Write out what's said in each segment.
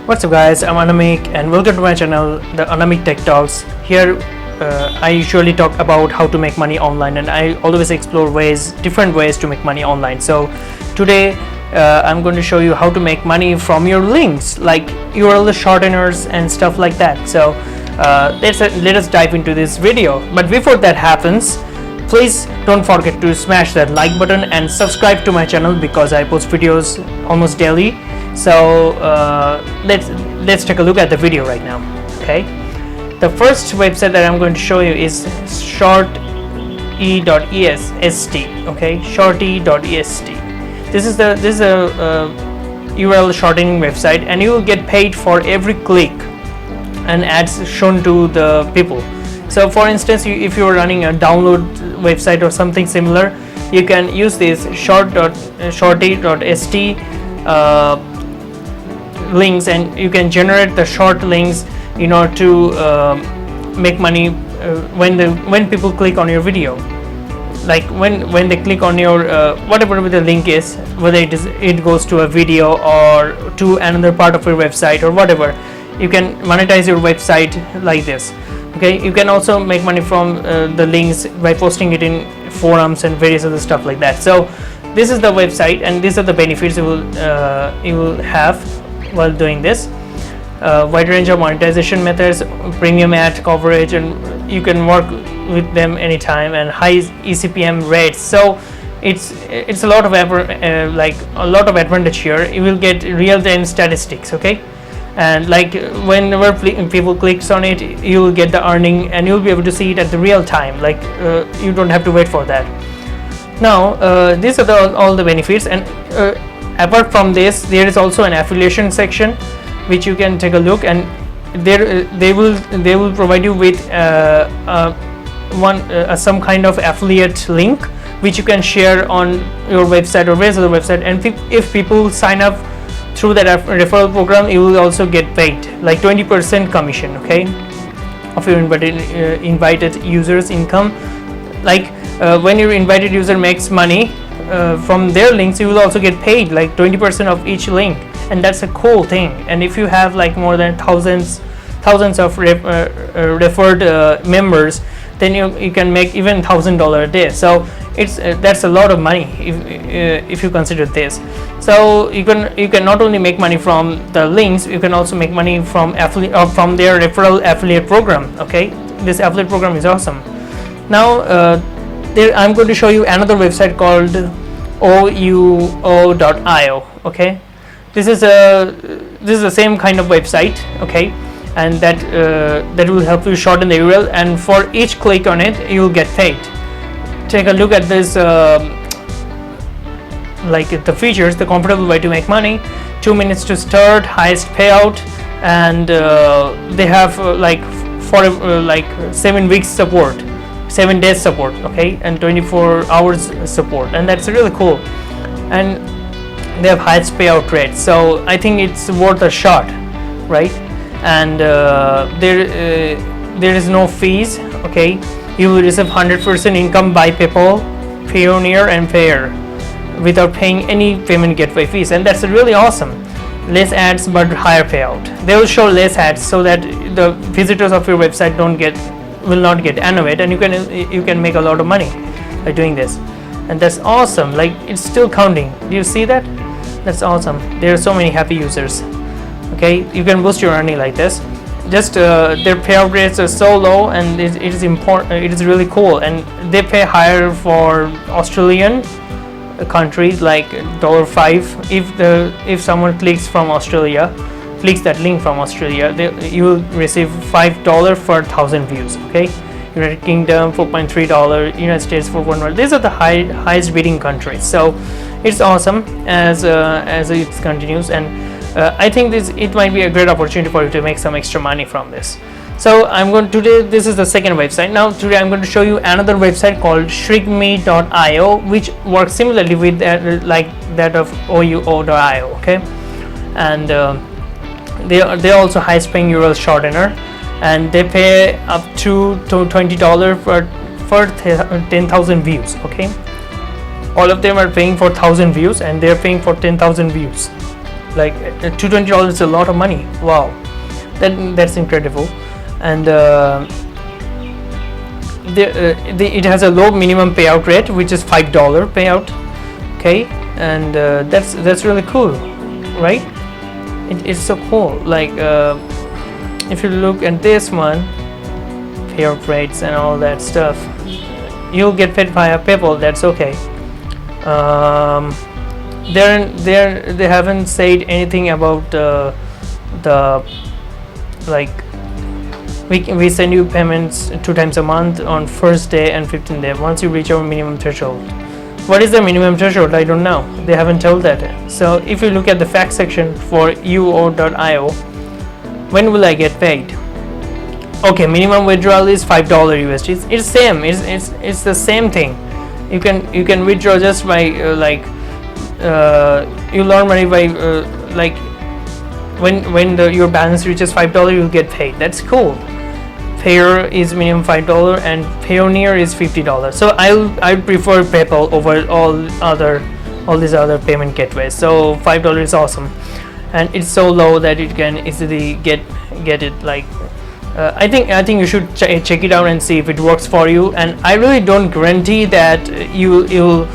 What's up guys, I'm Anamik and welcome to my channel, the Anamik Tech Talks. Here I usually talk about how to make money online, and I always explore different ways to make money online. So today I'm going to show you how to make money from your links, like URL shorteners and stuff like that. So let us dive into this video. But before that happens, please don't forget to smash that like button and subscribe to my channel because I post videos almost daily. So let's take a look at the video right now. Okay, the first website that I'm going to show you is shorte.est. Okay, shorte.est. This is a URL shortening website, and you will get paid for every click and ads shown to the people. So for instance, if you are running a download website or something similar, you can use this shorte.st links, and you can generate the short links in order to make money when people click on your video. Like when they click on your whatever the link is, whether it goes to a video or to another part of your website or whatever, you can monetize your website like this. Okay, you can also make money from the links by posting it in forums and various other stuff like that. So this is the website, and these are the benefits you will have while doing this. Wide range of monetization methods, premium ad coverage, and you can work with them anytime, and high eCPM rates. So it's a lot of advantage here. You will get real-time statistics. Okay, and like whenever people clicks on it, you will get the earning, and you'll be able to see it at the real time. Like you don't have to wait for that. Now these are all the benefits, and apart from this, there is also an affiliation section which you can take a look, and they will provide you with some kind of affiliate link which you can share on your website or various other website, and if people sign up through that referral program, you will also get paid like 20% commission, okay, of your invited users income. Like when your invited user makes money from their links, you will also get paid like 20% of each link, and that's a cool thing. And if you have like more than thousands of referred members, then you can make even $1,000 a day. So that's a lot of money if you consider this. So you can not only make money from the links, you can also make money from their referral affiliate program. Okay, this affiliate program is awesome. Now I'm going to show you another website called ouo.io. Okay, this is the same kind of website. Okay, and that will help you shorten the URL, and for each click on it you will get paid. Take a look at this, like the features, the comfortable way to make money, 2 minutes to start, highest payout, and they have 7 weeks support, 7 days support, okay, and 24 hours support, and that's really cool. And they have highest payout rate, so I think it's worth a shot, right? And there is no fees. Okay, you will receive 100% income by PayPal, Payoneer, and Payer without paying any payment gateway fees, and that's really awesome. Less ads but higher payout. They will show less ads so that the visitors of your website will not get annoyed, and you can make a lot of money by doing this, and that's awesome. Like it's still counting. Do you see that? That's awesome. There are so many happy users. Okay, you can boost your earning like this. Just their payout rates are so low, and it is important. It is really cool, and they pay higher for Australian countries, like $5. If someone clicks that link from Australia, you will receive $5 for 1,000 views. Okay, United Kingdom $4.3, United States $4.1. These are the highest bidding countries. So it's awesome as it continues, and I think it might be a great opportunity for you to make some extra money from this. So this is the second website. Now today I'm going to show you another website called shrigme.io, which works similarly with like that of ouo.io. Okay, and they are also highest paying URL shortener, and they pay up to $20 for 10,000 views. Okay, all of them are paying for 1,000 views, and they're paying for 10,000 views. Like $220 is a lot of money. Wow, that's incredible. And it has a low minimum payout rate, which is $5 payout. Okay, and that's really cool, right? It's so cool. Like if you look at this one, payout rates and all that stuff, you'll get paid via PayPal. That's okay. They haven't said anything about the like we send you payments 2 times a month on first day and 15th day once you reach our minimum threshold. What is the minimum threshold? I don't know. They haven't told that. So if you look at the fact section for UO.io, when will I get paid? Okay, minimum withdrawal is $5 USD. It's same. It's the same thing. You can withdraw just by you earn money by when your balance reaches $5, you'll get paid. That's cool. Payer is minimum $5 and Payoneer is $50. So I prefer PayPal over all these other payment gateways. So $5 is awesome, and it's so low that it can easily get it. Like I think you should check it out and see if it works for you. And I really don't guarantee that you'll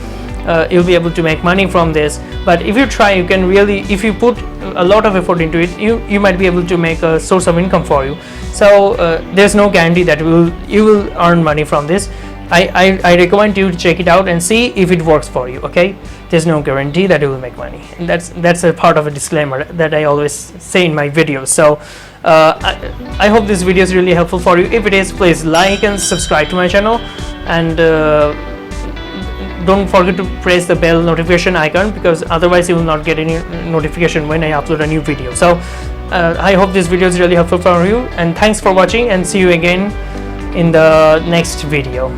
be able to make money from this, but if you try, you can really, if you put a lot of effort into it, you might be able to make a source of income for you. So there's no guarantee that you will earn money from this. I recommend you to check it out and see if it works for you. Okay, there's no guarantee that you will make money, and that's a part of a disclaimer that I always say in my videos. So I hope this video is really helpful for you. If it is, please like and subscribe to my channel, and don't forget to press the bell notification icon, because otherwise you will not get any notification when I upload a new video. So I hope this video is really helpful for you, and thanks for watching, and see you again in the next video.